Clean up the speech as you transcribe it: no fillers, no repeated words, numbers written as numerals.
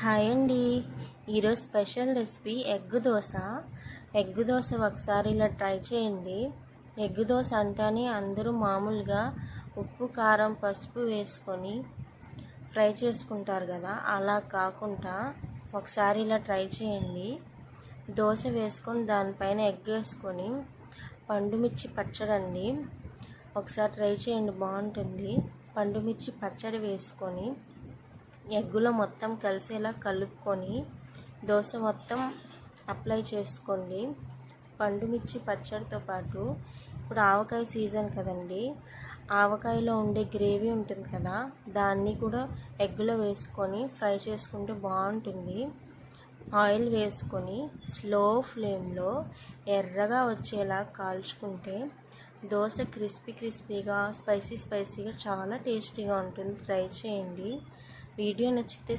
Hi అండి. ఈరోజు special recipe egg dosa. Egg dosa ఒకసారి ఇలా ట్రై చేయండి. ఎగ్ దోశ అంటేనే అందరూ మామూలుగా ఉప్పు కారం పసుపు వేసుకొని ఫ్రై చేసుకుంటారు కదా, అలా కాకుండా ఒకసారి ఇలా ట్రై చేయండి. దోశ వేసుకొని దానిపైన ఎగ్ వేసుకొని పండుమిర్చి పచ్చడి ఒకసారి ట్రై చేయండి, బాగుంటుంది. పండుమిర్చి పచ్చడి వేసుకొని ఎగ్గులో మొత్తం కలిసేలా కలుపుకొని దోశ మొత్తం అప్లై చేసుకోండి. పండుమిర్చి పచ్చడితో పాటు ఇప్పుడు ఆవకాయ సీజన్ కదండి, ఆవకాయలో ఉండే గ్రేవీ ఉంటుంది కదా, దాన్ని కూడా ఎగ్గులో వేసుకొని ఫ్రై చేసుకుంటే బాగుంటుంది. ఆయిల్ వేసుకొని స్లో ఫ్లేమ్లో ఎర్రగా వచ్చేలా కాల్చుకుంటే దోశ క్రిస్పీగా స్పైసీగా చాలా టేస్టీగా ఉంటుంది. ట్రై చేయండి. వీడియో నచ్చితే